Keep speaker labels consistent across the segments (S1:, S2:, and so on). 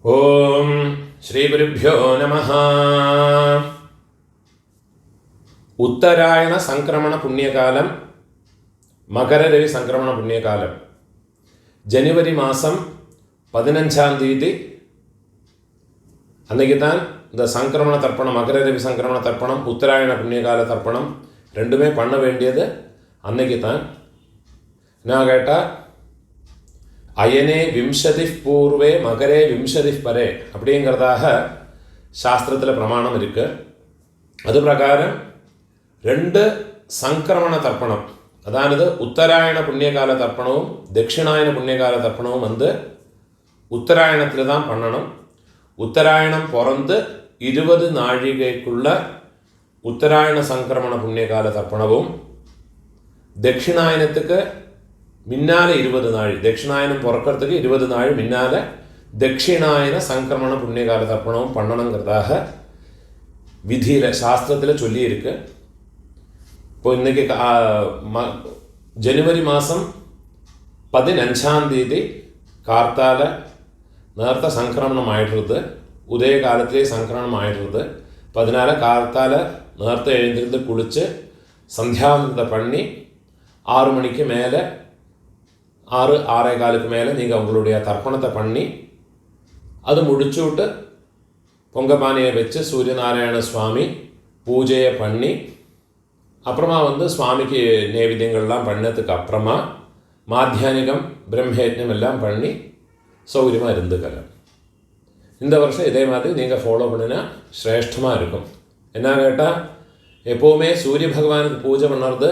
S1: ഓം ശ്രീ ഗുരുഭ്യോ നമഃ. ഉത്തരായണ സംക്രമണ പുണ്യകാലം, മകരരവി സംക്രമണ പുണ്യകാലം ജനുവരി മാസം 15ஆம் தேதி அன்னைக்கு தான் இந்த சங்கிரமண தர்ப்பணம், மகரரவி சங்கிரமண தர்ப்பணம், உத்தராயண புண்ணியகால தர்ப்பணம் ரெண்டுமே பண்ண வேண்டியது அன்னைக்கு தான். என்ன கேட்டால், அயனே விம்சதி பூர்வே மகரே விம்சதி பரே அப்படிங்கிறதாக சாஸ்திரத்தில் பிரமாணம் இருக்குது. அது பிரகாரம் 2 சங்கிரமண தர்ப்பணம், அதாவது உத்தராயண புண்ணியகால தர்ப்பணமும் தட்சிணாயன புண்ணியகால தர்ப்பணமும் உத்தராயணத்தில் தான் பண்ணணும். உத்தராயணம் பிறந்து 20 நாழிகைக்குள்ள உத்தராயண சங்கிரமண புண்ணியகால தர்ப்பணமும், தட்சிணாயனத்துக்கு முன்னால் 20 நாள், தட்சிணாயனம் பிறக்கிறதுக்கு 20 நாள் முன்னால் தட்சிணாயன சங்கிரமண புண்ணியகால தர்ப்பணமும் பண்ணணுங்கிறதாக விதியில் சாஸ்திரத்தில் சொல்லியிருக்கு. இப்போ இன்றைக்கி ஜனவரி மாதம் 15ஆம் தேதி கார்த்தால நேரத்தை சங்கிரமணம் ஆயிடுறது, உதய காலத்திலே சங்கிரமணம் ஆயிடுறது. அதனால் கார்த்தால நேரத்தை எழுந்திருந்து குளித்து சந்தியாவந்தத்தை பண்ணி 6 மணிக்கு மேலே, 6-6:15 மேலே நீங்கள் உங்களுடைய தர்ப்பணத்தை பண்ணி அது முடிச்சு விட்டு பொங்கப்பானையை வச்சு சூரியநாராயண சுவாமி பூஜையை பண்ணி அப்புறமா சுவாமிக்கு நைவேத்தியங்கள்லாம் பண்ணதுக்கு அப்புறமா மாத்தியானிகம் பிரம்மயஜ்ஞம் எல்லாம் பண்ணி சௌகரியமாக இருந்துக்கலாம். இந்த வருஷம் இதே மாதிரி நீங்கள் ஃபாலோ பண்ணினா சிரேஷ்டமாக இருக்கும். என்ன கேட்டால், எப்போவுமே சூரிய பகவானுக்கு பூஜை பண்ணுறது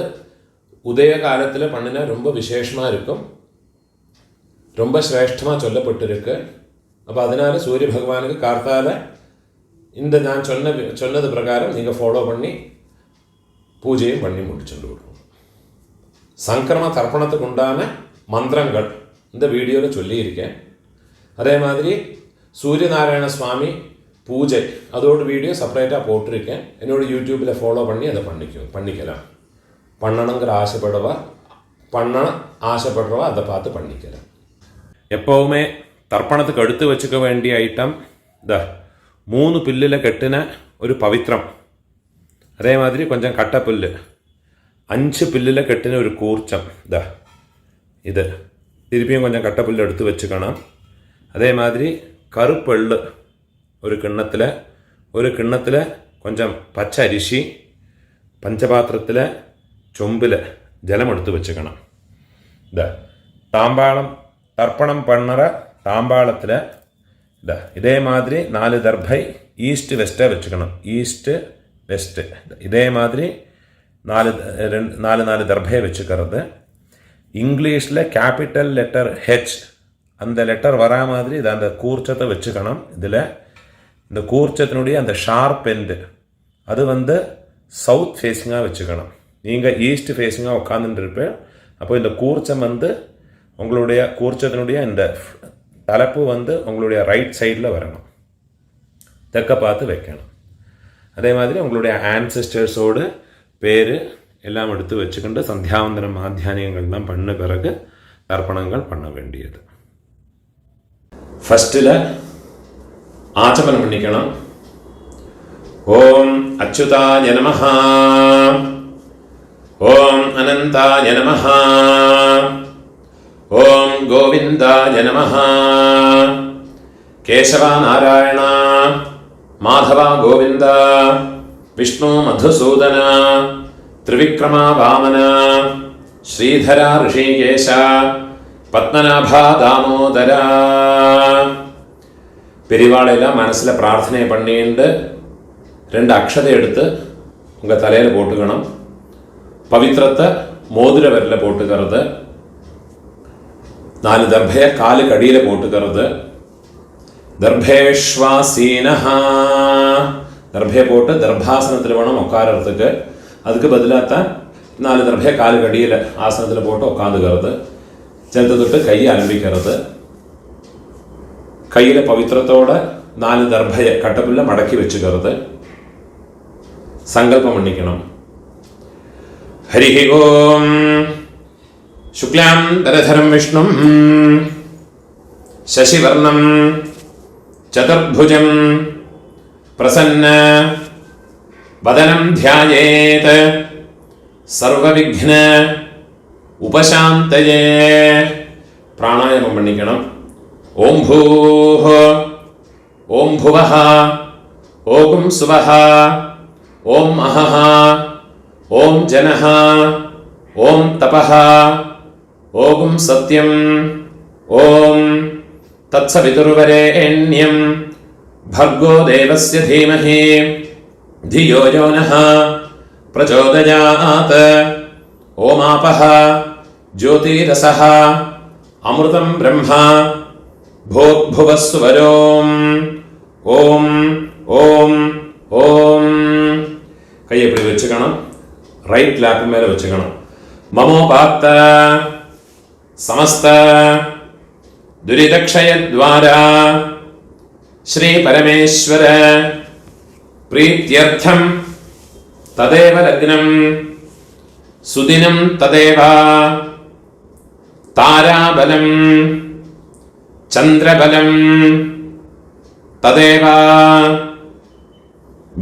S1: உதய காலத்தில் பண்ணினா ரொம்ப விசேஷமாக இருக்கும், ரொம்ப சிரேஷ்டமாக சொல்லப்பட்டிருக்கு. அப்போ அதனால் சூரிய பகவானுக்கு கார்த்தால இந்த நான் சொன்னது பிரகாரம் நீங்கள் ஃபாலோ பண்ணி பூஜையும் பண்ணி முடிச்சுட்டு விடுவோம். சங்கிரம தர்ப்பணத்துக்கு உண்டான மந்திரங்கள் இந்த வீடியோவில் சொல்லியிருக்கேன். அதே மாதிரி சூரியநாராயண சுவாமி பூஜை அதோட வீடியோ செப்பரேட்டாக போட்டிருக்கேன். என்னோட யூடியூப்பில் ஃபாலோ பண்ணி அதை பண்ணிக்கலாம். பண்ணணுங்கிற ஆசைப்படுறவா அதை பார்த்து பண்ணிக்கலாம். எப்போவுமே தர்ப்பணத்துக்கு எடுத்து வச்சுக்க வேண்டிய ஐட்டம் 3 பில்லில் கட்டின ஒரு பவித்திரம், அதே மாதிரி கொஞ்சம் கட்டப்புல்லு, 5 பில்லில் கட்டின ஒரு கூர்ச்சம், இது திருப்பியும் கொஞ்சம் கட்டப்புல்லு எடுத்து வச்சுக்கணும். அதே மாதிரி கருப்பெள்ளு ஒரு கிண்ணத்தில் கொஞ்சம் பச்சை அரிசி, பஞ்சபாத்திரத்தில் சொம்பில் ஜலம் எடுத்து வச்சுக்கணும். தாம்பாளம் தர்ப்பணம் பண்ணுற தாம்பாளத்தில் இதே மாதிரி 4 தர்பை ஈஸ்ட் வெஸ்ட்டாக வச்சுக்கணும். ஈஸ்ட்டு வெஸ்ட்டு இதே மாதிரி 4 தர்பையை வச்சுக்கிறது. இங்கிலீஷில் கேபிட்டல் லெட்டர் ஹெச் அந்த லெட்டர் வரா மாதிரி இதை அந்த கூர்ச்சத்தை வச்சுக்கணும். இதில் இந்த கூர்ச்சத்தினுடைய அந்த ஷார்ப் எண்டு அது சவுத் ஃபேஸிங்காக வச்சுக்கணும். நீங்கள் ஈஸ்ட் ஃபேஸிங்காக உட்காந்துருப்பேன். அப்போ இந்த கூர்ச்சம் உங்களுடைய கூர்ச்சத்தினுடைய இந்த தலைப்பு உங்களுடைய ரைட் சைடில் வரணும், தெற்க பார்த்து வைக்கணும். அதே மாதிரி உங்களுடைய ஆன்செஸ்டர்ஸோடு பேர் எல்லாம் எடுத்து வச்சுக்கிண்டு சந்தியாவந்தனம் மாத்தியானியங்கள்லாம் பண்ண பிறகு தர்ப்பணங்கள் பண்ண வேண்டியது. ஃபஸ்ட்டில் ஆச்சமனம் பண்ணிக்கணும். ஓம் அச்சுதாய நமஹ, ஓம் அனந்தாய நமஹ, ஓம் கோவிந்தாய நமஹ, கேசவா நாராயண மாதவா கோவிந்தா, விஷ்ணு மதுசூதன, திரிவிக்ரமா வாமன, ஸ்ரீதரா ரிஷிகேஷ, பத்மநாபா தாமோதரா. பெரியவாளையெல்லாம் மனசில் பிரார்த்தனை பண்ணிட்டு 2 அக்ஷதை எடுத்து உங்கள் தலையில் போட்டுக்கணும். பவித்திரத்தை மோதிர விரலில் போட்டுக்கிறது, 4 தர்பையை காலுக்கு அடியில் போட்டுக்கிறது. தர்பேஷ்வாசீனஹா, தர்பையை போட்டு தர்பாசனத்தில் வேணும் உட்காரத்துக்கு. அதுக்கு பதிலாக தான் 4 தர்பையை காலுக்கு அடியில் ஆசனத்தில் போட்டு உட்காந்துக்கிறது. சேர்த்து தொட்டு கையை அனுப்பிக்கிறது. கையில் பவித்திரத்தோட 4 தர்பையை கட்டப்புல்ல மடக்கி வச்சுக்கிறது. சங்கல்பம் பண்ணிக்கணும். ஹரி ஓம் शुक्लां दरधरं विष्णुं शशिवर्णं ചതുർഭുജം പ്രസന്ന വദനം ധ്യായേത് സർവവിഘ്ന ഉപശാന്തയേ. പ്രാണായാമം പണിക്കണം. ഓം ഭൂഃ ഓം ഭുവഃ ഓം സുവഃ ഓം അഹഃ ഓം ജനഃ ഓം തപഃ ഓം സത്യം ഓം തത്സവിതുർവരേണ്യം ഭർഗോ ദേവസ്യ ധീമഹി ധിയോ യോ നഃ പ്രചോദയാത്. ഓമാപഃ ജ്യോതിരസഃ അമൃതം ബ്രഹ്മ ഭോഗ്ഭുവസ്സുവരോം. ഓം ഓം ഓം. കൈ എപ്പടി വെച്ചുക്കണം, റൈറ്റ് ലാപ്പിൻ മേലെ വെച്ചുക്കണം. മമോപാത്ത സമസ്ത ദുരിതക്ഷയദ്വാര ശ്രീ പരമേശ്വര പ്രീത്യർത്ഥം തദേവ ലഗ്നം സുദിനം തദേവ താരാബലം ചന്ദ്രബലം തദേവ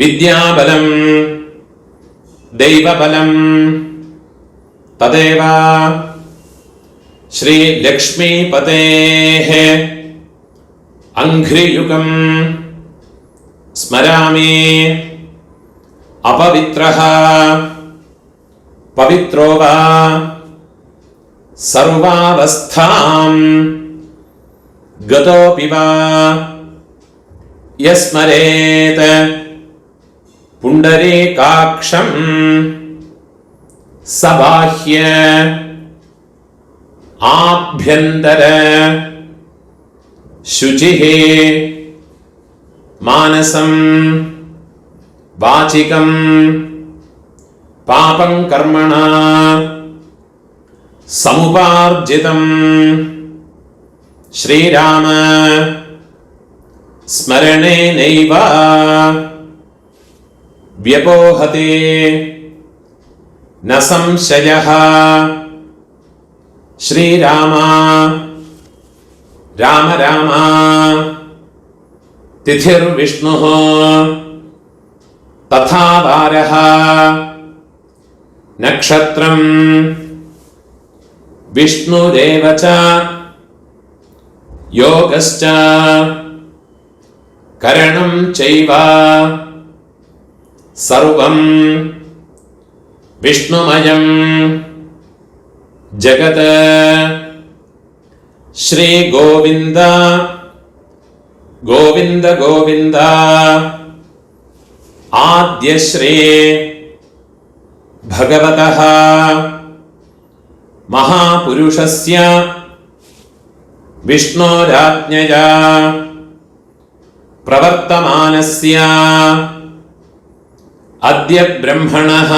S1: വിദ്യാബലം ദൈവബലം തദേവ ശ്രീ ലക്ഷ്മീപതേഃ അംഘ്രിയുഗം സ്മരാമി. അപവിത്രഃ പവിത്രോ വാ സർവാവസ്ഥാം ഗതോപി വാ യസ്മരേത് പുണ്ഡരീകാക്ഷം സബാഹ്യ ആഭ്യന്തര ശുചിഃ മാനസം വാചികം പാപം കർമ്മണ സമുപാർജിതം. ശ്രീരാമ സ്മരണേനൈവ വ്യപോഹതി ന സംശയഃ. ശ്രീരാമ രാമ രാമ തിഥിർവിഷ്ണുഃ തഥാ വാരഃ നക്ഷത്രം വിഷ്ണുരേവ ച യോഗശ്ച കരണം ചൈവ സർവം വിഷ്ണുമയം ജഗത്. ശ്രീ ഗോവിന്ദ ഗോവിന്ദ ഗോവിന്ദ. ആദ്യശ്രീ ഭഗവതഃ മഹാപുരുഷസ്യ വിഷ്ണോരാജ്ഞയാ പ്രവർത്തമാനസ്യ അദ്യ ബ്രഹ്മണഃ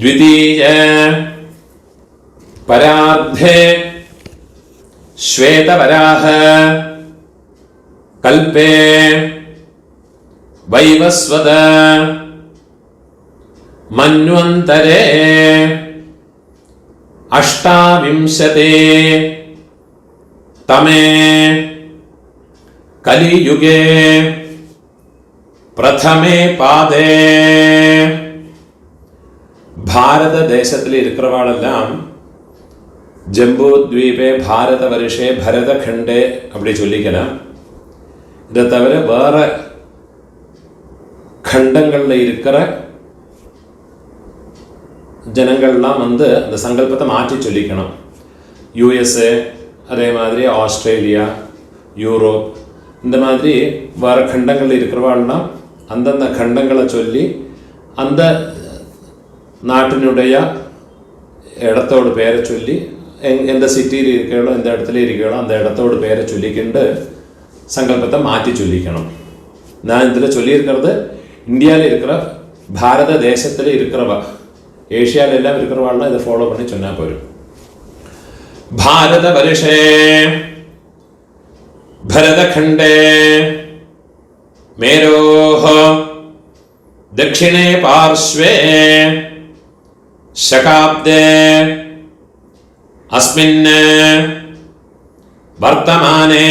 S1: ദ്വിതീയ പരാർദ്ധേ ശ്വേതവരാഹ കൽപേ വൈവസ്വത മന്വന്തരേ അഷ്ടാവിംശതേ തമേ കലിയുഗേ പ്രഥമേ പാദേ. ഭാരതദേശത്തിൽ இருக்கிறவாளெல்லாம் ஜம்பு த்வீபே பாரத வருஷே பரதகண்டே அப்படி சொல்லிக்கலாம். இதை தவிர வேற கண்டங்களில் இருக்கிற ஜனங்கள்லாம் வந்து அந்த சங்கல்பத்தை மாற்றி சொல்லிக்கணும். யூஎஸ்ஏ, அதே மாதிரி ஆஸ்திரேலியா, யூரோப், இந்த மாதிரி வேறு கண்டங்களில் இருக்கிறவாள்லாம் அந்தந்த கண்டங்களை சொல்லி அந்த நாட்டினுடைய இடத்தோட பேரை சொல்லி எந்த சிட்டியில் இருக்கிறோ எந்த இடத்துல இருக்கிறோ அந்த இடத்தோட பேரை சொல்லிக்கிண்டு சங்கல்பத்தை மாற்றி சொல்லிக்கணும். நான் இதில் சொல்லியிருக்கிறது இந்தியாவில் இருக்கிற பாரத தேசத்தில் இருக்கிறவ, ஏஷியாவில் எல்லாம் இருக்கிறவாள்லாம் இதை ஃபாலோ பண்ணி சொன்னால் போயிடும். பாரத வருஷே भरतखंडे मेरोः दक्षिणे पार्श्वे शकाब्दे अस्मिन् वर्तमाने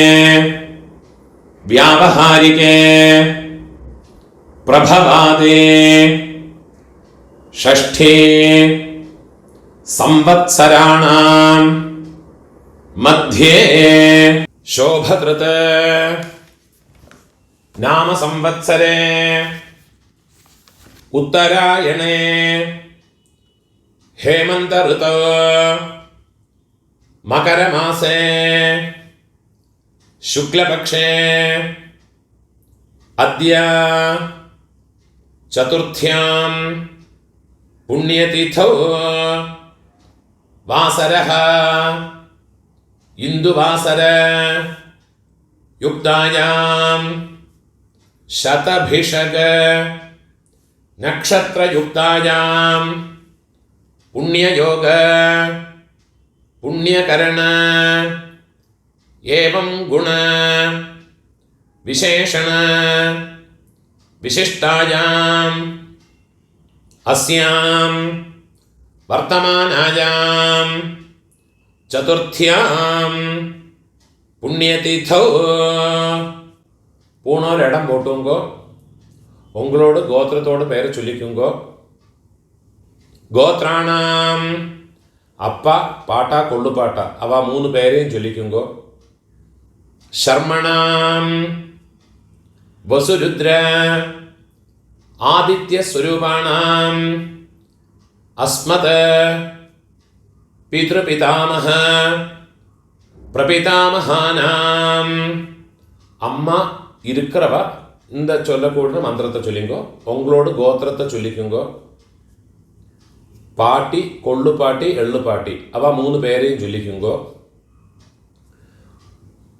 S1: व्यावहारिके प्रभवादे षष्ठे संवत्सराणां मध्ये शोभकृत नाम संवत्सरे उत्तरायणे हेमंत ऋतौ मकर मासे शुक्लपक्षे अद्य चतुर्थ्यां पुण्यतिथौ वासरः इंदुवासर युक्तायां शतभिषग नक्षत्रयुक्तायां पुण्ययोग पुण्यकरण एवं गुण विशेषण विशिष्टायां अस्यां वर्तमानायां चतुर्थ्यां पुण्यतिथौ पूर्णोर इடம் போட்டுங்கோ உங்களோட கோத்திரத்தோட பேரை சொல்லிக்குங்கோ கோத்ராணாம் அப்பா பாட்டா கொள்ளு பாட்டா அவ மூணு பேரையும் சொல்லிக்குங்கோ शर्मणां वसुरुद्र आदित्य स्वरूपाणां अस्मत् पितृपितामह प्रपितामहानां अम्मा இருக்கிறவ இந்த சொல்லக்கூடிய மந்திரத்தை சொல்லிங்கோ உங்களோட கோத்திரத்தை சொல்லிக்குங்கோ பாட்டி கொள்ளு பாட்டி எள்ளு பாட்டி அவ மூணு பேரையும் சொல்லிக்குங்கோ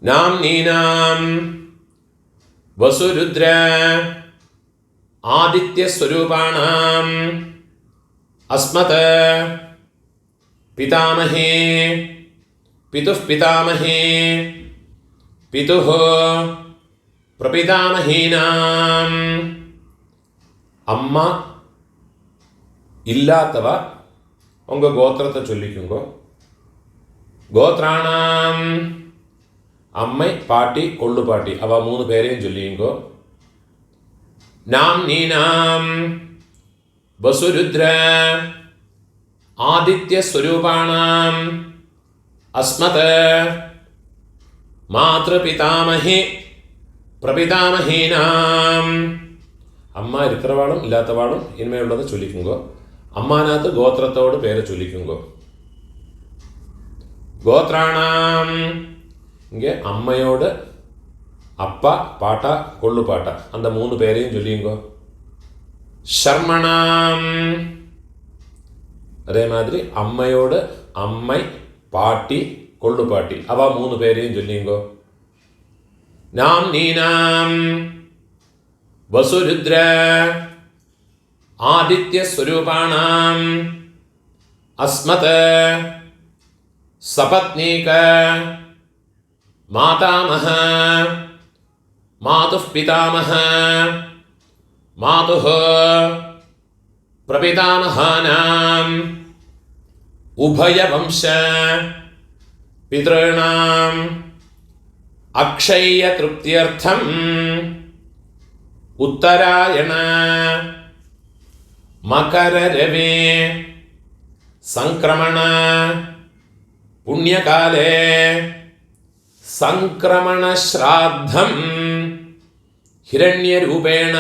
S1: नाम्नीनां वसुरुद्र आदित्य स्वरूपाणां अस्मत् पितामहे पितुः पितामहे पितुः प्रपितामहीनां अम्मा इल्लातव उंग गोत्रत्ते चोल्लिक्कुंगो गोत्राणां अम्मै पाटी कोल्लु पाटी अव मूणु पेरैयुम सोल्लियुंगो नाम्नीनां वसुरुद्र आदित्य स्वरूपाणां अस्मत् मातृपितामहे प्रपितामहीनां अम्मा इरुक्किरवाळुम इल्लात्तवाळुम इनमेयुल्लत सोल्लिक्कुंगो अम्मानात्तु गोत्रत्तोड पेर सोल्लिक्कुंगो गोत्राणां இங்கே அம்மையோட அப்பா பாட்டா கொள்ளு பாட்டா அந்த மூணு பேரையும் சொல்லியுங்கோ ஷர்மணாம் அதே மாதிரி அம்மையோட அம்மை பாட்டி கொள்ளு பாட்டி அவ மூணு பேரையும் சொல்லியுங்கோ நாம் நீனாம் வசுருத்ர ஆதித்ய ஸ்வரூபாணாம் அஸ்மத் சபத்னீக मातामह मातुः पितामह मातुः प्रपितामहानां उभयवंश पितॄणाम् अक्षय्य तृप्त्यर्थं उत्तरायण मकर रवि संक्रमण पुण्यकाले संक्रमण श्राद्धं हिरण्यरूपेण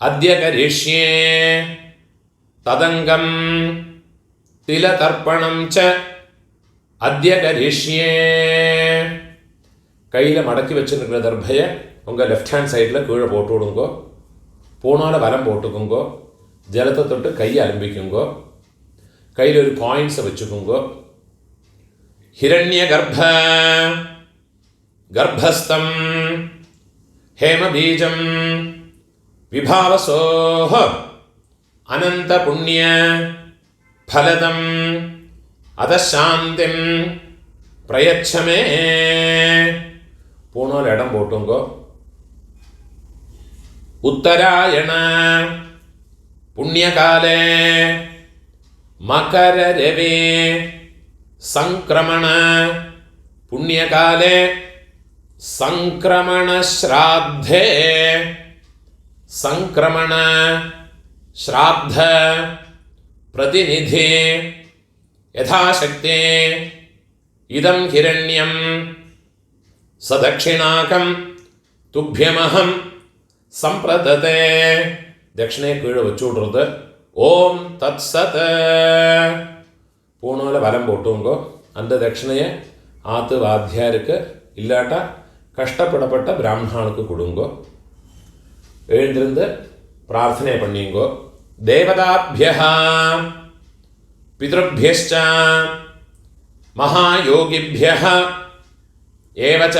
S1: अद्य करिष्ये तदंगं तिलतर्पणं च अद्य करिष्ये கையில் மடக்கி வச்சிருக்கிற தர்பையை உங்கள் லெஃப்ட் ஹேண்ட் சைடில் கீழே போட்டு விடுங்கோ பூனால வலம் போட்டுக்குங்கோ ஜலத்தை தொட்டு கையை அலம்பிக்குங்கோ கையில் ஒரு காயின்ஸை வச்சுக்குங்கோ हिरण्य गर्भ गर्भस्थं हेमबीजं विभावसोः अनंत पुण्य फलदम् अतः शांतिं प्रयच्छ मे पूर्णोर इडम पोट्टुंगो उत्तरायण पुण्यकाले मकर रवि संक्रमण पुण्यकाले संक्रमण श्राद्धे संक्रमण श्राद्ध प्रतिनिधि यथाशक्ति इदं हिरण्यं सदक्षिणाकं तुभ्यमहं संप्रदते दक्षिणे कीळे वच्चुविड्रदु ओम तत्सत् पूणोल वलम पोट्टुंगो अंद दक्षिणये आत्तु वाद्यारुक्कु इल्लाट्ट कष्टपडपट्ट ब्राह्मणानुक्कु कोडुंगो एळुंदिरुंदु प्रार्थने पण्णींगो देवताभ्यः पितृभ्यश्च महायोगिभ्यः एव च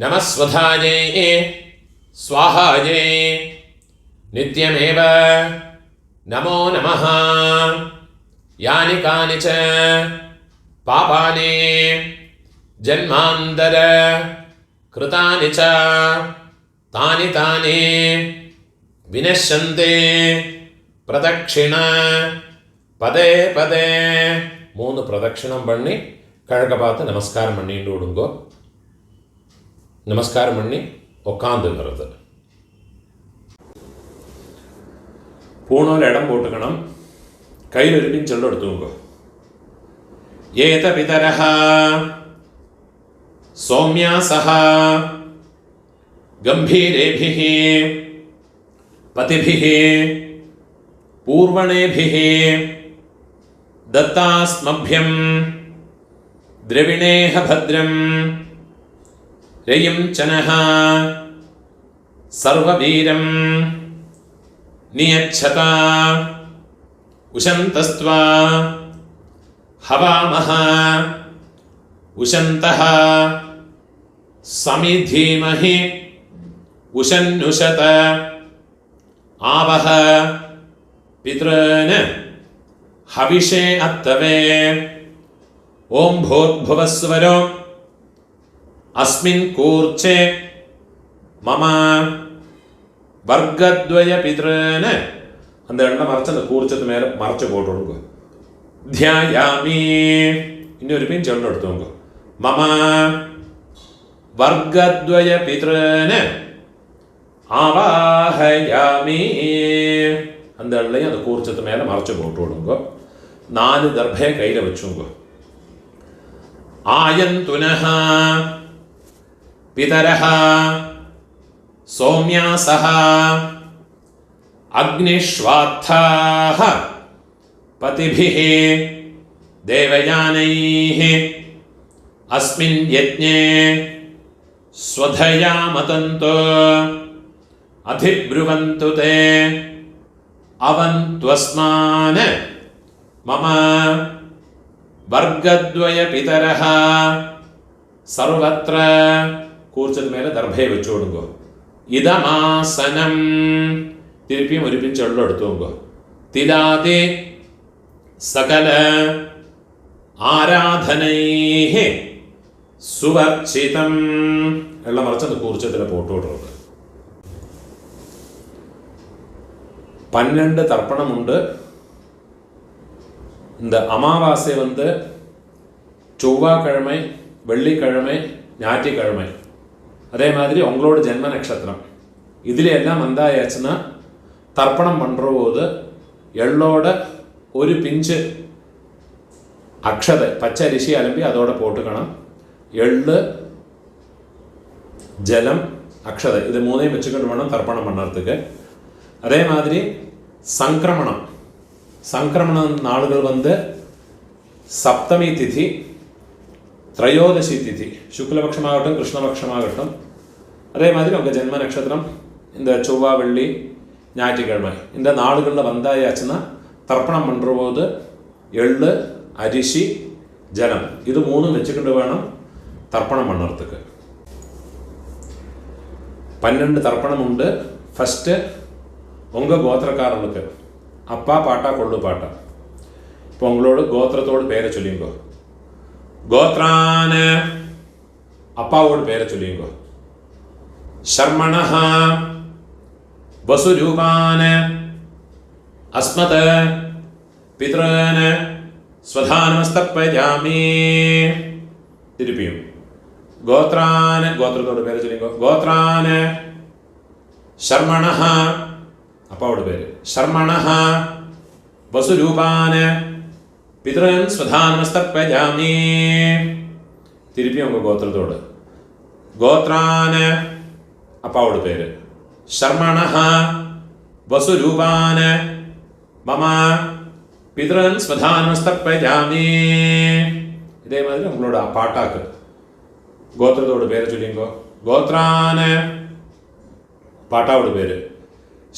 S1: नमस्वधायै स्वाहायै नित्यमेव नमो नमः यानि कानि च पापानि जन्मान्तर कृतानि च तानि तानि विनश्यन्ते प्रदक्षिण पदे पदे मूന്ന് പ്രദക്ഷിണം பண்ணி கிழக்க பார்த்து நமஸ்காரம் பண்ணிட்டு விடுங்கோ. நமஸ்காரம் பண்ணி உட்காந்துங்கிறது. பூணோல இடம் போட்டுக்கணும். கையில் இருப்பின் சொல்ல எடுத்துங்கோ. ஏத பிதரஹ சௌம்யாசஹ गंभीरेभिः पतिभिः पूर्वणेभिः दत्तास्मभ्यं द्रविणेह भद्रं रयिं चनः सर्ववीरं नियच्छता उशन्तस्त्वा हवामः उशन्तः समिधीमहि उशन्नुषत आवह पितॄन् हविषे अत्तवे ओम भूर्भुवस्वरो अस्मिन् कूर्चे मम वर्गद्वय पितॄन् அந்த எண்ணெய் மறைச்சு அந்த கூர்ச்சத்து மேலே மறைச்சு போட்டுடுங்க. தியாயாமி இன்னொரு பின் சொல்ல எடுத்துங்க. மம वर्गद्वय पितॄन् आवाहयामि அந்த எண்ணெய் அந்த கூர்ச்சத்து மேலே மறைச்சு போட்டு விடுங்க. 4 தர்பை கையில் வச்சுங்க. आयन्तुनः पितरः सौम्यासः अग्निष्वात्थाः पतिभिः देवयानैः अस्मिन् यज्ञे स्वधया मतन्तो अधिब्रुवन्तु ते अवन्त्वस्मान् मम वर्गद्वय पितरः सर्वत्र കൂർച്ചത് മേലെ ദർഭയെ വെച്ചു കൊടുക്കുക. ഇതമാസനം തിരുപ്പിയും ഒരുപ്പിൻ ചെള്ളം എടുത്തു നോക്കുക. തിലാതെ സകല ആരാധനൈः സുവർച്ചിതം എല്ലാം മറിച്ചത് കൂർച്ചത്തിലെ പോട്ട് കൊടുക്കുക. 12 தர்ப்பணமுண்டு. இந்த அமாவாசை செவ்வாய்க்கிழமை, வெள்ளிக்கிழமை, ஞாயிற்றுக்கிழமை, அதே மாதிரி உங்களோட ஜென்ம நட்சத்திரம் இதில் எல்லாம் வந்தாயாச்சுன்னா தர்ப்பணம் பண்ணுற போது எள்ளோட ஒரு பிஞ்சு அக்ஷதை பச்சை அரிசி அலம்பி அதோட போட்டுக்கணும். எள்ளு, ஜலம், அக்ஷதை இது 3ஐயும் வச்சுக்கிட்டு வேணும் தர்ப்பணம் பண்ணுறதுக்கு. அதே மாதிரி சங்கிரமண நாளுகள் சப்தமி திதி, திரையோதசி திதி, சுக்லபக்ஷமாகட்டும் கிருஷ்ணபக்ஷமாகட்டும், அதே மாதிரி உங்கள் ஜென்ம நட்சத்திரம் இந்த செவ்வாய், வெள்ளி, ஞாயிற்றுக்கிழமை இந்த நாளுகளில் வந்தாயாச்சுன்னா தர்ப்பணம் பண்ணுற போது எள்ளு, அரிசி, ஜலம் இது 3 வச்சுக்கிட்டு வேணும் தர்ப்பணம் பண்ணுறதுக்கு. 12 தர்ப்பணம் உண்டு. ஃபஸ்ட்டு உங்கள் கோத்திரக்காரர்களுக்கு அப்பா பாட்டா கொள்ளு பாட்டா. இப்போ உங்களோட கோத்திரத்தோடு பேரை சொல்லிங்கோ. கோத்ரான அப்பாவோட பேரை சொல்லிங்கோ. शर्मणः वसुरूपान् अस्मत् पितॄन् स्वधानमस्तर्पयामि. திருப்பியும் ഗോത്രാൻ ഗോത്രത്തോട് പേര് ചൊല്ലിക്കോ. ഗോത്രാൻ ശർമ്മണഃ അപ്പാവോട് പേര് ശർമ്മണഃ വസുരൂപാൻ പിതൃൻ സ്വധാനമസ്തർപ്പയാമി. തിരുപ്പി നമുക്ക് ഗോത്രത്തോട്. ഗോത്രാൻ അപ്പാവോട് പേര് ശർമ്മണഃ വസുരൂപാൻ മമ പിതൃൻ സ്വധാനമസ്തർപ്പയാമി. ഇതേമാതിരി നമ്മളോട് ആ പാട്ടാക്ക്. ഗോത്രത്തോട് പേര് ചൊല്ലിക്കോ. ഗോത്രാൻ പാട്ടാവോട് പേര്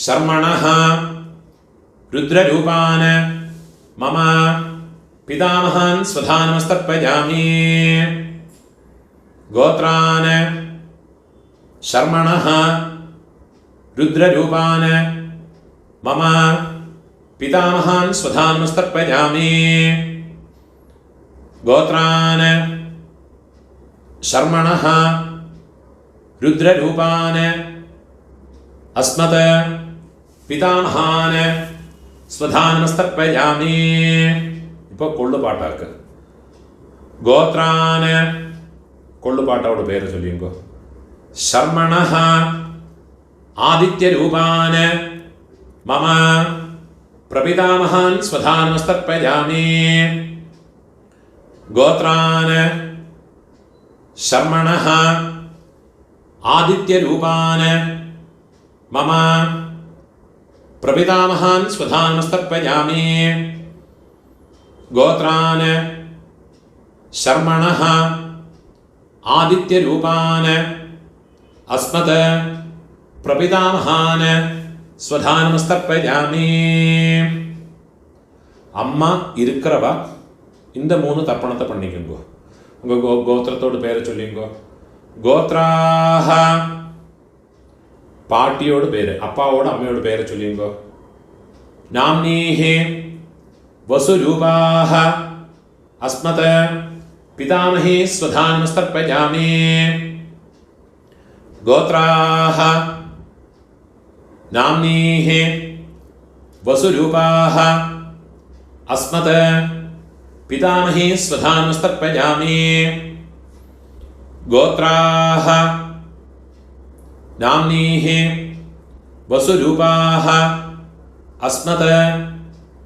S1: ശർമ്മണഃ രുദ്രരൂപാൻ മമ പിതാമഹാൻ സ്വധാനമസ്തർപ്പയാമി. ഗോത്രാൻ ശർമ്മണഃ രുദ്രരൂപാൻ മമ പിതാമഹാൻ സ്വധാനമസ്തർപ്പയാമി. ഗോത്രാൻ ശർമ്മണഃ രുദ്രരൂപാൻ അസ്മത് പിതാമഹാൻ സ്വധാനമസ്തർപ്പയാമി. ഇപ്പോൾ കൊള്ളുപാട്ടാക്ക്. ഗോത്രാൻ കൊള്ളുപാട്ടോട് പേര് ചൊല്ലിക്കോ. ശർമ്മണഃ ആദിത്യരൂപാൻ മമ പ്രപിതാമഹാൻ സ്വധാനമസ്തർപ്പയാമി. ഗോത്രാൻ ശർമ്മണഃ ആദിത്യരൂപാൻ മമ പ്രപിതാമഹാൻ സ്വധാനമസ്തർപ്പയാമി. ഗോത്രാൻ ശർമ്മണഃ ആദിത്യരൂപാൻ അസ്മത് പ്രപിതാമഹാൻ സ്വധാനമസ്തർപ്പയാമി. അമ്മ இருக்கிறவ இந்த 3 தர்ப்பணத்தை பண்ணிக்கோங்க. உங்கள் கோத்திரத்தோடு பேரை சொல்லிங்கோ. கோத்ராஹ பாட்டியோடு பேர், அப்பாவோட அம்மையோட பேரை சொல்லிங்கோ. நாம்னீஹி வசுரூபாஹ அஸ்மத் பிதாமஹி ஸ்வதானமஸ்தர்ப்பயாமி. கோத்ராஹ நாம்னீஹி வசுரூபாஹ அஸ்மத் പിതാമഹി സ്വധാനമസ്തർപ്പയാമി. ഗോത്രാഹ നാംനീഹി വസുരൂപാഹ അസ്മത്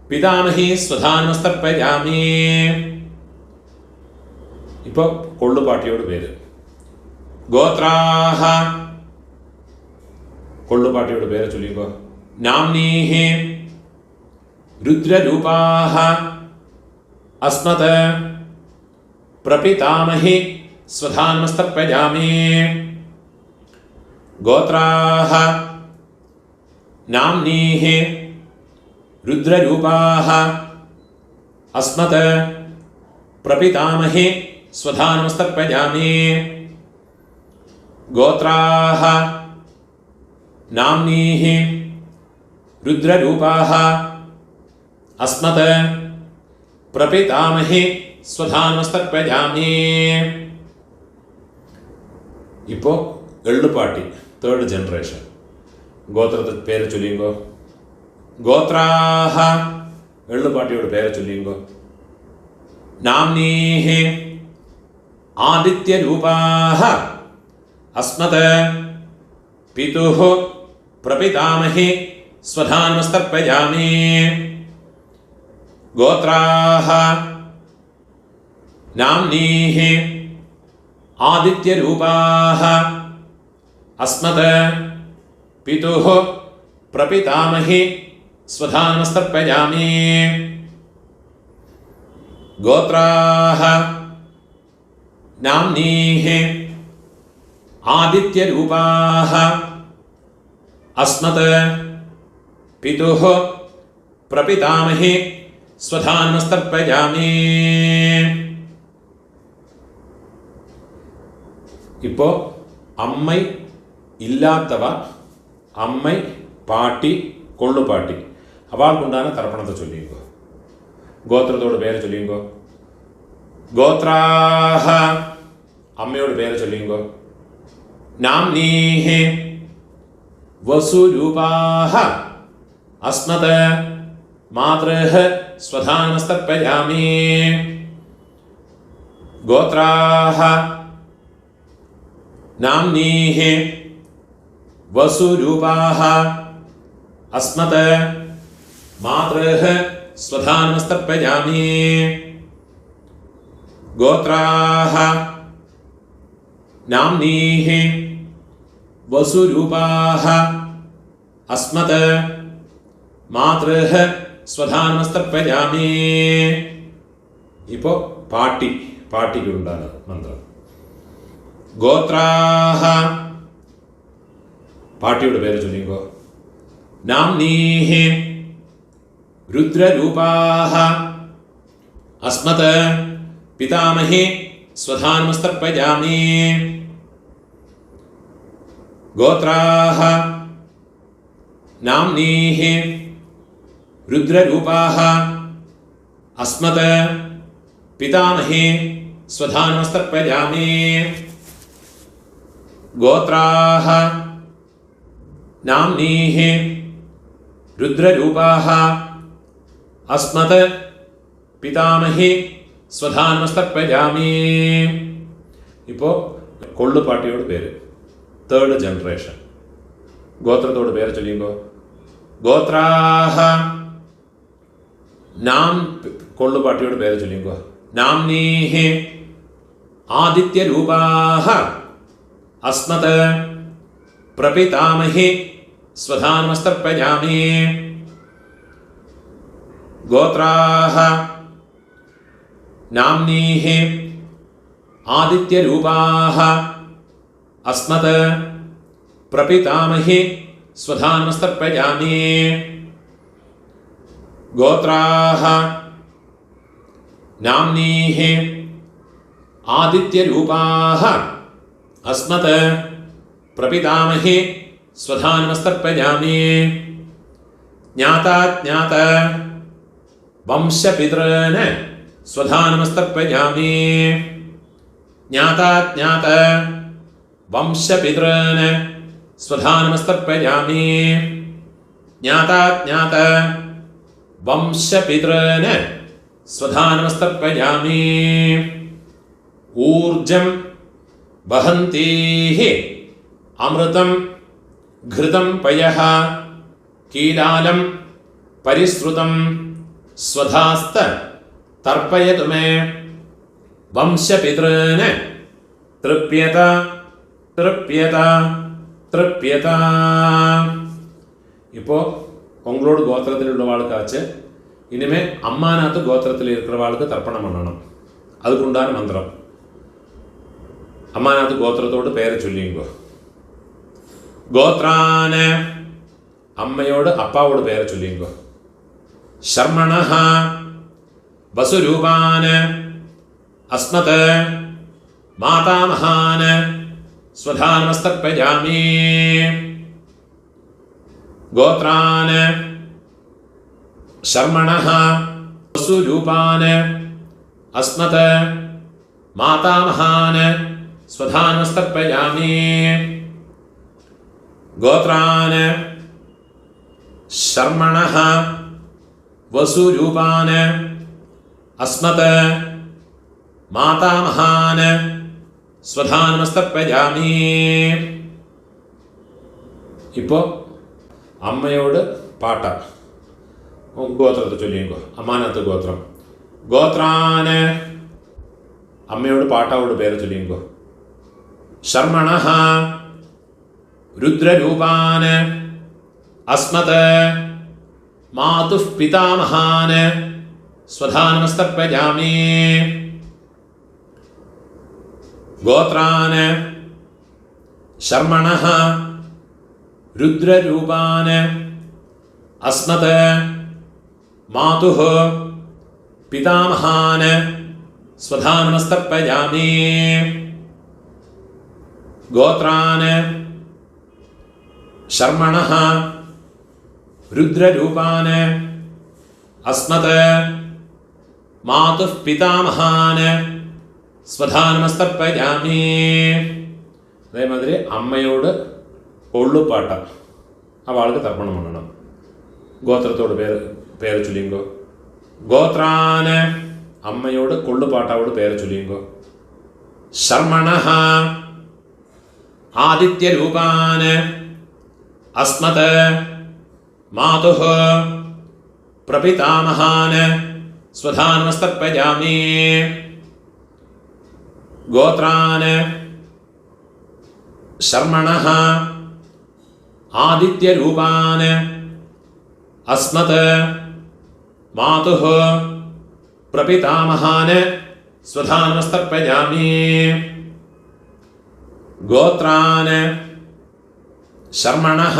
S1: പിതാമഹി സ്വധാനമസ്തർപ്പയാമി. ഇപ്പോൾ കൊള്ളുപാട്ടിയോട് പേര്. ഗോത്രാഹ കൊള്ളുപാട്ടിയോട് പേര് ചൊല്ലിക്കോ. നാംനീഹി രുദ്രരൂപാഹ അസ്മത് പ്രപിതാമഹി സ്വധാനമസ്തർപ്പയാമി. ഗോത്രാഹ നാംനീഹി രുദ്രരൂപാഹ അസ്മത് പ്രപിതാമഹി സ്വധാനമസ്തർപ്പയാമി. ഗോത്രാഹ നാംനീഹി രുദ്രരൂപാഹ അസ്മത് പ്രപിതാമഹി സ്വധാനമസ്തർപ്പയാമി. ഇപ്പോൾ എള്ളുപാട്ടി തേർഡ് ജനറേഷൻ. ഗോത്രത്തെ പേര് ചൊല്ലിങ്കോ. ഗോത്രാഹ എള്ളുപാട്ടിയോട് പേര് ചൊല്ലിങ്കോ. നാംനീഹി ആദിത്യരൂപാഹ അസ്മത് പിതുഃ പ്രപിതാമഹി സ്വധാനമസ്തർപ്പയാമി. ഗോത്രാഹ നാംനീഹി ആദിത്യരൂപാഹ അസ്മത് പിതുഃ പ്രപിതാമഹി സ്വധാനമസ്തർപ്പയാമി. ഗോത്രാഹ നാംനീഹി ആദിത്യരൂപാഹ അസ്മത് പിതുഃ പ്രപിതാമഹി സ്വധാനമസ്തർപ്പയാമി. ഇപ്പോൾ അമ്മൈ ഇല്ലാത്തവ, അമ്മൈ പാട്ടി കൊള്ളുപാട്ടി അവൾക്കുണ്ടാകുന്ന തർപ്പണത്തെ ചൊല്ലിക്കോ. ഗോത്രത്തോട് പേര് ചൊല്ലിക്കോ. ഗോത്രാഹ അമ്മയോട് പേര് ചൊല്ലിക്കോ. നാംനീഹി വസുരൂപാഹ അസ്മത് മാതൃഃ സ്വധാനമസ്തർപ്പയാമി. ഗോത്രാഹ नाम्नीः वसुरूपाः अस्मत् मातृः स्वधा नमस्तर्पयामि। गोत्राः नाम्नीः वसुरूपाः अस्मत् मातृः स्वधा नमस्तर्पयामि। ഇപ്പോൾ പാട്ടിക്കുണ്ടാണ് മന്ത്രം. ഗോത്രാഹ പാട്ടിയുടെ പേര് ചൊല്ലിക്കോ. നാംനീഹി രുദ്രരൂപാഹ അസ്മത് പിതാമഹി സ്വധാ നമസ്തർപ്പയാമി. ഗോത്രാഹ നാംനീഹി രുദ്രരൂപാഹ അസ്മത് പിതാമഹി സ്വധാ നമസ്തർപ്പയാമി. ഗോത്രാഹ നാംനീഹി രുദ്രരൂപാഹ അസ്മത് പിതാമഹി സ്വധാ നമസ്തർപ്പയാമി. ഇപ്പോൾ കൊള്ളുപാട്ടിയോട് പേര്, തേർഡ് ജനറേഷൻ. ഗോത്രത്തോട് പേര് ചൊല്ലിയുമ്പോൾ ഗോത്രാഹ നാം കൊള്ളുപാട്ടിയോട് പേര് ചൊല്ലിയുമ്പോൾ നാംനീഹി ആദിത്യരൂപാഹ അസ്മത് പ്രപിതാമഹി സ്വധാ നമസ്തർപ്പയാമി. ഗോത്രാഹ നാംനീഹി ആദിത്യരൂപാഹ അസ്മത് പ്രപിതാമഹി സ്വധാ നമസ്തർപ്പയാമി. ഗോത്രാഹ നാംനീഹി ആദിത്യരൂപാഹ അസ്മത് പ്രപിതാമഹി സ്വധാ നമസ്തർപ്പയാമി. ജ്ഞാതാജ്ഞാത വംശപിതॄൻ സ്വധാ നമസ്തർപ്പയാമി. ജ്ഞാതാജ്ഞാത വംശപിതॄൻ സ്വധാ നമസ്തർപ്പയാമി. ജ്ഞാതാജ്ഞാത വംശപിതॄൻ സ്വധാ നമസ്തർപ്പയാമി. ഊർജം വഹന്തീഃ അമൃതം ഘൃതം പയഃ കീലാലം പരിശ്രുതം സ്വധാസ്ത തർപ്പയതു മേ. വംശപിതॄൻ തൃപ്യത തൃപ്യത തൃപ്യത. இப்போ உங்களோட கோத்திரத்தில் உள்ளவாளுக்காச்சு இனிமே அம்மாநாத்து கோத்திரத்தில் இருக்கிறவாளுக்கு தர்ப்பணம் பண்ணணும். அதுக்குண்டான மந்திரம். അമ്മാനാത്ത് ഗോത്രത്തോട് പേര് ചൊല്ലിയുമ്പോ ഗോത്രാന് അമ്മയോട് അപ്പാവോട് പേര് ചൊല്ലിയുമ്പോ ശർമ്മണഃ വസുരൂപാന് അസ്മത് മാതാമഹാന് സ്വധാ നമസ്തർപ്പയാമി. ഗോത്രാന് ശർമ്മണഃ വസുരൂപാന് അസ്മത് മാതാമഹാന് സ്വധാ നമസ്തർപ്പയാമി. ഗോത്രാന് ശർമ്മണഃ വസുരൂപാന് അസ്മത് മാതാമഹാന് സ്വധാ നമസ്തർപ്പയാമി. ഇപ്പോൾ അമ്മയോട് പാട്ട ഗോത്രത്തെ ചൊല്ലിക്കോ. അമ്മാനത്ത് ഗോത്രം. ഗോത്രാന് അമ്മയോട് പാട്ടാവോട് പേര് ചൊല്ലിക്കോ. ശർമ്മണഃ രുദ്രരൂപാന് അസ്മത് മാതുഃ പിതാമഹാന് സ്വധാ നമസ്തർപ്പയാമി. ഗോത്രാന് ശർമ്മണഃ രുദ്രരൂപാന് അസ്മത് മാതുഃ പിതാമഹാന് സ്വധാ നമസ്തർപ്പയാമി. ഗോത്രാന് ശർമ്മണഃ രുദ്രരൂപാന് അസ്മത് മാതുഃ പിതാമഹാന് സ്വധാ നമസ്തർപ്പയാമി. അതേമാതിരി അമ്മയോട് ഒള്ളുപാട്ട അവൾക്ക് തർപ്പണം பண்ணണം. ഗോത്രത്തോട് പേര് ചൊല്ലിങ്കോ. ഗോത്രാന് അമ്മയോട് കൊള്ളുപാട്ടാവോട് പേര് ചൊല്ലിങ്കോ. ശർമ്മണഃ आदित्यरूपान् अस्मत् मातुः प्रपितामहान् स्वधानमस्तर्पयामि। गोत्रान् शर्मणः आदित्यरूपान् अस्मत् मातुः प्रपितामहान् स्वधानमस्तर्पयामि। गोत्रान् शर्मणः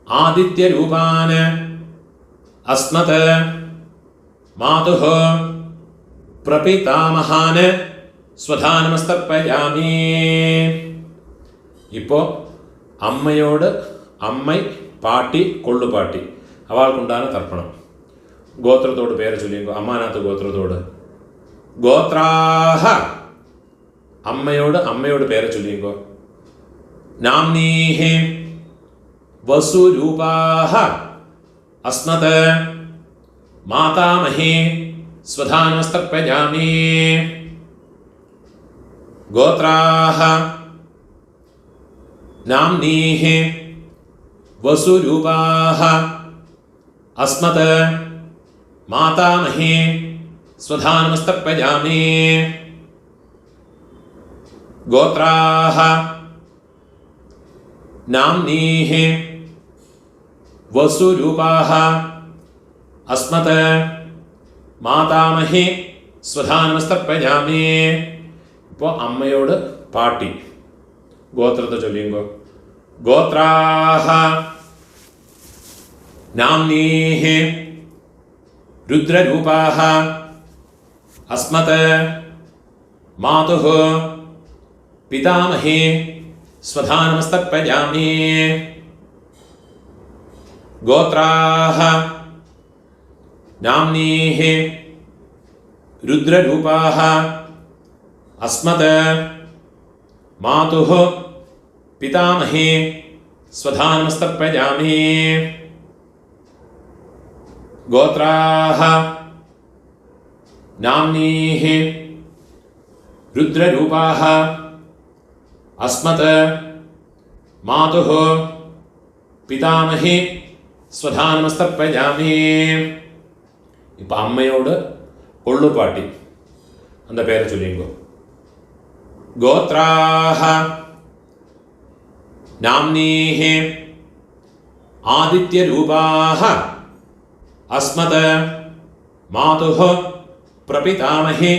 S1: आदित्यरूपान् अस्मत् मातुः प्रपितामहान् स्वधानमस्तर्पयामि. ഇപ്പോൾ അമ്മയോട് അമ്മൈ പാട്ടി കൊള്ളുപാട്ടി അവൾക്കുണ്ടാണ് തർപ്പണം. ഗോത്രത്തോട് പേര് ചൊല്ലിയോ അമ്മാനാത്ത് ഗോത്രത്തോട് ഗോത്രാഹ അമ്മയോട് പേര് ചൊല്ലിയോ നാംനീഹി വസുരൂപാഹ അസ്മത് മാതാമഹി സ്വധാനമസ്തർപ്പയാമി. ഗോത്രാഹ നാംനീഹി വസുരൂപാഹ അസ്മത് മാതാമഹി സ്വധാനമസ്തർപ്പയാമി. ഗോത്രാഹ നാംനീഹി വസുരൂപാഹ അസ്മത് മാതാമഹി സ്വധാനമസ്തർപ്പയാമി. ഇപ്പോൾ അമ്മയോട് പാട്ടി ഗോത്രത്തെ ചൊല്ലിയുമ്പോൾ ഗോത്രാഹ നാംനീഹി രുദ്രരൂപാഹ അസ്മത് മാതുഃ പിതാമഹി സ്വധാനമസ്തർപ്പയാമി. ഗോത്രാഹ നാംനീഹി രുദ്രരൂപാഹ അസ്മത് മാതുഃ പിതാമഹി സ്വധാനമസ്തർപ്പയാമി. ഗോത്രാഹ നാംനീഹി രുദ്രരൂപാഹ അസ്മത് മാതുഃ പിതാമഹി സ്വധാനമസ്തർപ്പയാമി. ഇപ്പം അമ്മയോട് കൊള്ളുപാട്ടി அந்த പേര് ചൊല്ലിയോ ഗോത്രാഹ നാംനീഹി ആദിത്യരൂപാഹ അസ്മത് മാതുഃ പ്രപിതാമഹി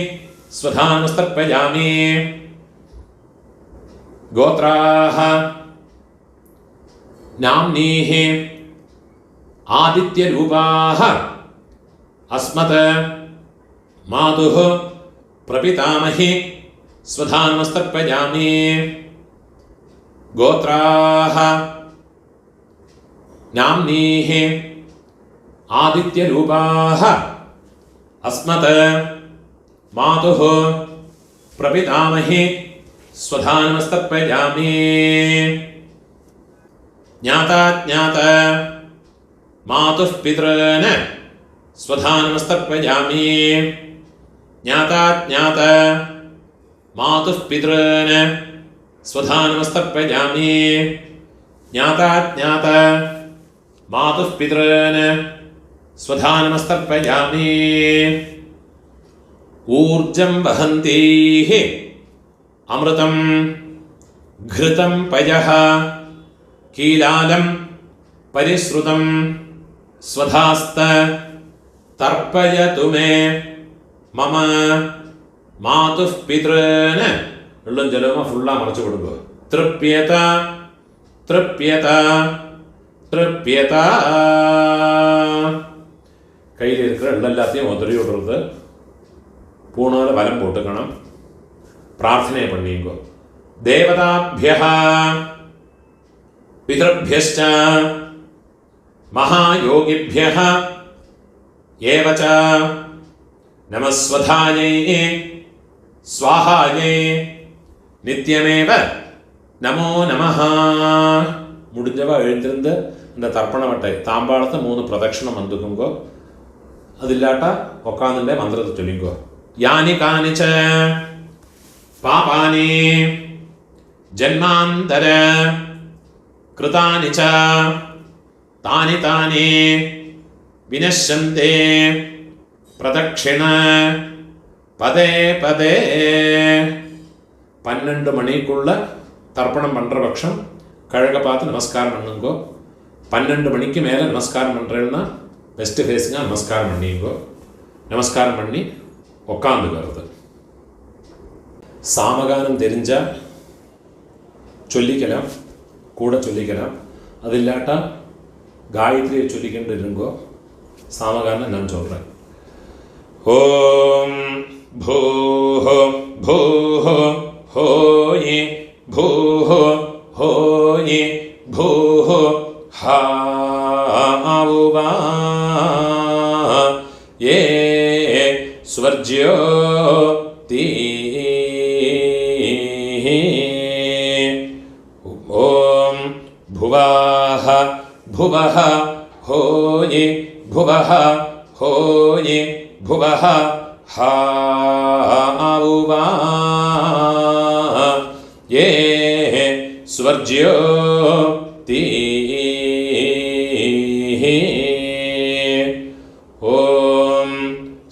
S1: സ്വധാനമസ്തർപ്പയാമി. ഗോത്രാഹ നാംനീഹി ആദിത്യരൂപാഹ അസ്മത് മാതുഃ പ്രപിതാമഹി സ്വധാനമസ്തർപ്പയാമി. ഗോത്രാഹ നാംനീഹി ആദിത്യരൂപാഹ അസ്മത് മാതുഃ പ്രപിതാമഹി സ്വധാനമസ്തർപ്പയാമി. ജ്ഞാതാജ്ഞാത മാതുഃ പിതॄന് സ്വധാനമസ്തർപ്പയാമി. ജ്ഞാതാജ്ഞാത മാതുഃ പിതॄന് സ്വധാനമസ്തർപ്പയാമി. ജ്ഞാതാജ്ഞാത മാതുഃ പിതॄന് സ്വധാനമസ്തർപ്പയാമി. ഊർജം വഹന്തീഃ അമൃതം ഘൃതം പയഃ കീലാലം പരിശ്രുതം സ്വധാസ്ത തർപ്പയതു മേ മമ മാതുഃ പിതॄന് ഉള്ളും ജലവും ഫുള്ളാ മറച്ചു കൊടുക്കുക. തൃപ്യത തൃപ്യത തൃപ്യത. கையில் இருக்கிற எல்லாத்தையும் உதறி விடுறது, பூணால வலம் போட்டுக்கணும். பிரார்த்தனை பண்ணிங்கோ. தேவதாபியः பிதృभ्यश्च महायोगिभ्यः एव च नमस्वधायै स्वाहायै நித்தியமேவ நமோ நமஹ. முடிஞ்சவா எழுந்திருந்து அந்த தர்ப்பண வட்டை தாம்பாளத்தை 3 பிரதட்சணம் வந்துக்குங்கோ. അതില്ലാട്ട ഒക്കാന്നിൻ്റെ മന്ത്രത്തെ ചൊല്ലിക്കോ. യാനി കാനിച്ച പാപാനി ജന്മാന്തര കൃതാനി ച താനി താനി വിനശ്യന്തെ പ്രദക്ഷിണ പദേ പദേ. 12 மணிக்குள்ள தர்ப்பணம் பண்ணுற பட்சம் கழகை பார்த்து நமஸ்காரம் பண்ணுங்கோ. 12 மணிக்கு மேலே நமஸ்காரம் பண்ணுறேன்னா வெஸ்ட் ஃபேஸிங்காக நமஸ்காரம் பண்ணிங்கோ. நமஸ்காரம் பண்ணி உக்காந்துக்கிறது. சாமகானம் தெரிஞ்சால் சொல்லிக்கலாம், கூட சொல்லிக்கலாம். அது இல்லாட்டா காயத்ரியை சொல்லிக்கிட்டு இருங்கோ. சாமகானம் நான் சொல்கிறேன். ஓம் பூஹோ பூஹோ ஹோயி பூஹோ ஹோயி பூஹோ ஹாவுவா ஏ ஸ்வர்ஜ்யோ தீ. ஓம் भुवाः भुवः होयि भुवः होयि भुवः हावुवा ये स्वर्ज्यो ती. ॐ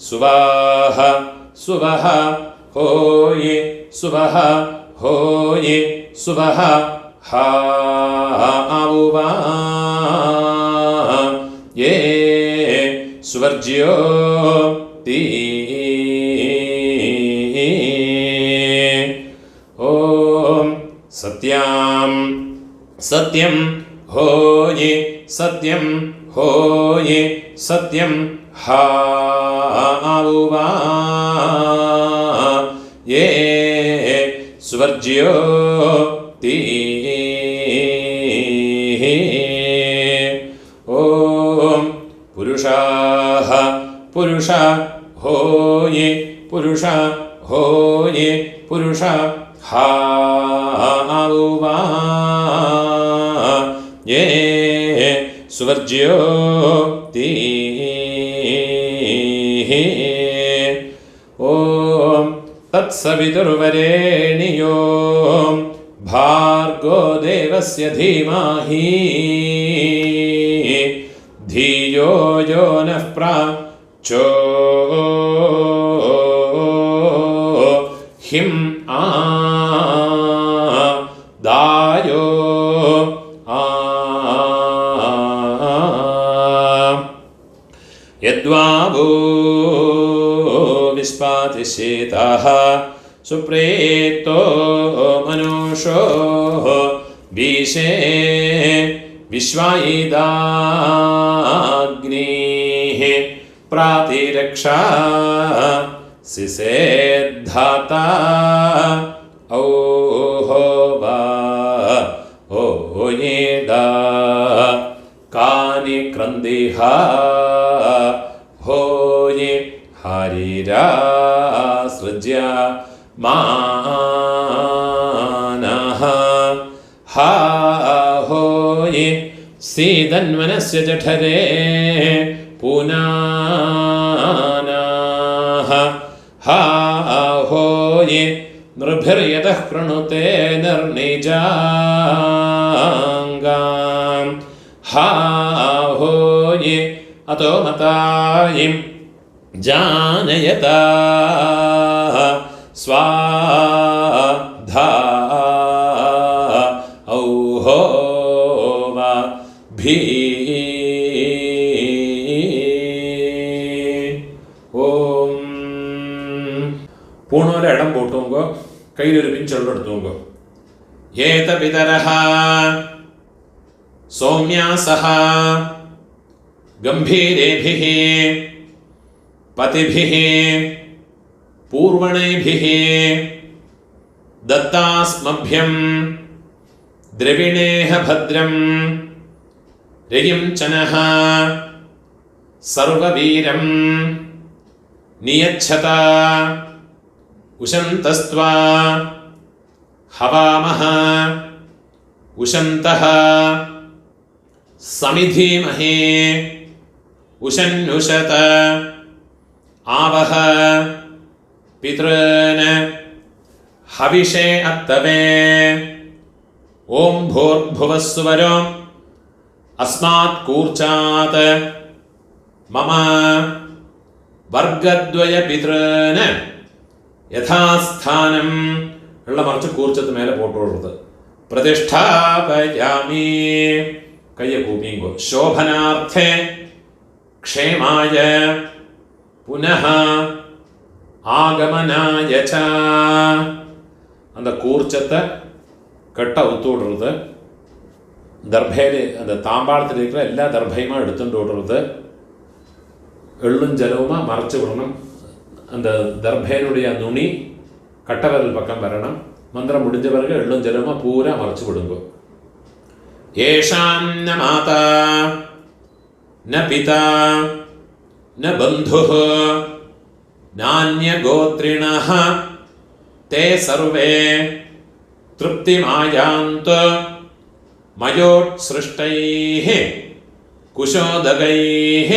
S1: सुवाः सुवः होयि सुवः होयि सुवः हावुवा ये स्वर्ज्यो ती. ॐ सत्यां सत्यं होयि सत्यं होयि सत्यं हावुवा ये स्वर्ज्यो ती. ॐ पुरुषाः पुरुष होयि पुरुष होयि पुरुष हावुवा ये स्वर्ज्यो ती. ॐ तत्सवितुर्वरेण्यो भार्गो देवस्य धीमहि धियो यो नः प्रचोदितं दायो यद्वावो विस्पातिशेतः सुप्रेतो मनुषो विशे विश्वायिदाग्निः प्रातिरक्षा सिसेद्धाता औहो वा ओयेदा कानि क्रन्दिः होये हरिरा सृज्य मानः हा होये सीदन्वनस्य जठरे पुनानाः हा होये नृभिर्यतः कृणुते निर्निजाङ्गाम् हा होये अतो मतायिं जानयता स्वाधा औहो वा भी. ஓம் பூணூல இடம் போட்டுங்க. கையில் ஒரு பிஞ்சொல் எடுத்துங்க. ஏத பிதரஹ சௌம்யாசஹ गंभीरेभिः पतिभिः पूर्वणैभिः दत्तास्मभ्यं द्रविणेह भद्रं रयिं चनः सर्ववीरं नियच्छता उशन्तस्त्वा हवामः उशन्तः समिधीमहे उशन्नुषत आवह पितॄन् हविषे अत्तवे ஓம் பூர்புவஸ்வரம் அஸ்மாத் கூர்ச்சாத் மம வர்க்கத்வய பித்ரன யதாஸ்தானம் உள்ள மறைச்சு கூர்ச்சத்து மேலே போட்டு விடுறது. பிரதிஷ்டாபயாமி கையை கூப்பிங்கோ. சோபனார்த்தே க்ஷேமாய புனः ஆகமனாய ச. அந்த கூர்ச்சத்தை கட்ட அவுத்து விடுறது. தர்பையில் அந்த தாம்பாளத்தில் இருக்கிற எல்லா தர்பையுமா எடுத்துட்டு விடுறது. எள்ளும் ஜலவுமா மறைச்சு விடணும். அந்த தர்பையினுடைய நுனி கட்டவரல் பக்கம் வரணும். மந்திரம் முடிஞ்ச பிறகு எள்ளும் ஜலவுமா பூரா மறைச்சு விடுங்க. ஏஷாம் ந மாதா ந பிதா ந பந்துः நான்ய கோத்ரிணः தே சர்வே திருப்திமாயாந்து மயோத்ஸ்ருஷ்டைः குஷோதகைः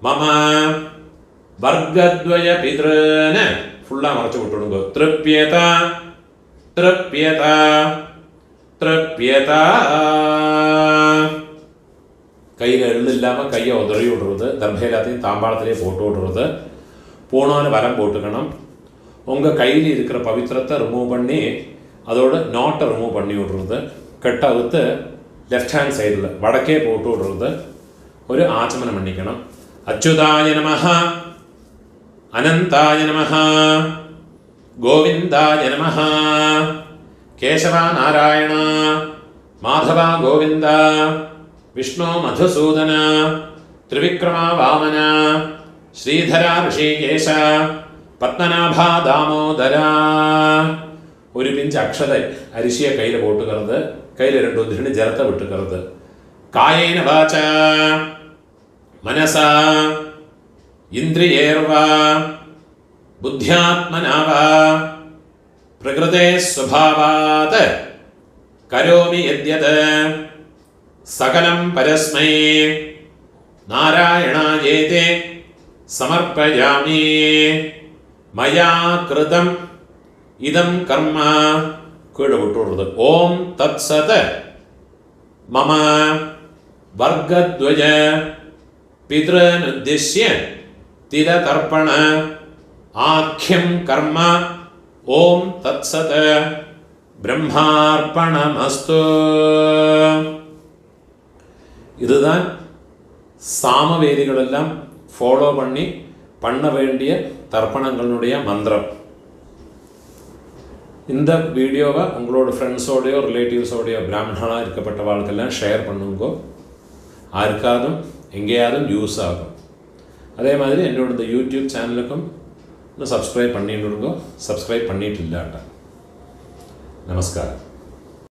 S1: மம வர்க்கத்வய பித்ரன ஃபுல்லாக மறைச்சு விட்டுடுங்க. திருப்யதா திருப்யதா திருப்யதா. கையில் எள்ளு இல்லாமல் கையை உதறி விடுறது. தர்பை எல்லாத்தையும் தாம்பாளத்திலே போட்டு விடுறது. போனோன்னு வரம் போட்டுக்கணும். உங்கள் கையில் இருக்கிற பவித்திரத்தை ரிமூவ் பண்ணி அதோட நாட்டை ரிமூவ் பண்ணி விடுறது. கட்ட அவுத்து லெஃப்ட் ஹேண்ட் சைடில் வடக்கே போட்டு விடுறது. ஒரு ஆச்சமனம் பண்ணிக்கணும். அச்சுதாய நமஹ அனந்தாய நமஹ கோவிந்தாய நமஹ கேசவா நாராயண மாதவா கோவிந்த விஷ்ணு மதுசூதன திரிவிக்ரமா வாமன ஸ்ரீதரா ரிஷிகேஷ பத்மநாபா தாமோதரா. ഒരു പിഞ്ച് അക്ഷത അരിശിയെ കയ്യിൽ പോട്ടുകരുത്. കയ്യിൽ 2 ഉദ്ധിണി ജലത്തെ വിട്ടുകരുത്. കായേന വാച മനസാ ഇന്ദ്രിയേർവാ ബുദ്ധ്യാത്മനാവാ പ്രകൃതേ സ്വഭാവാത് കരോമി യദ്യത് സകലം പരസ്മൈ നാരായണായേതി സമർപ്പയാമി. മയാ കൃതം இதம் கர்ம கீழே விட்டுடுறது. ஓம் தத் சத மம வர்க்கத்வய பித்ருனுத்திஷ்ய திலதர்ப்பண ஆக்கியம் கர்ம. ஓம் தத் சத பிரம்மார்ப்பணமஸ்து. இதுதான் சாமவேதிகளெல்லாம் ஃபாலோ பண்ண வேண்டிய தர்ப்பணங்களுடைய மந்திரம். இந்த வீடியோவை உங்களோட ஃப்ரெண்ட்ஸோடையோ ரிலேட்டிவ்ஸோடையோ பிராமணனாக இருக்கப்பட்டவாளுக்கெல்லாம் ஷேர் பண்ணுங்கோ. யாருக்காதும் எங்கேயாவது யூஸ் ஆகும். அதே மாதிரி என்னோட இந்த யூடியூப் சேனலுக்கும் இன்னும் சப்ஸ்கிரைப் பண்ணிட்டு இருக்கோம். சப்ஸ்கிரைப் பண்ணிட்டு இல்லாட்டா. நமஸ்காரம்.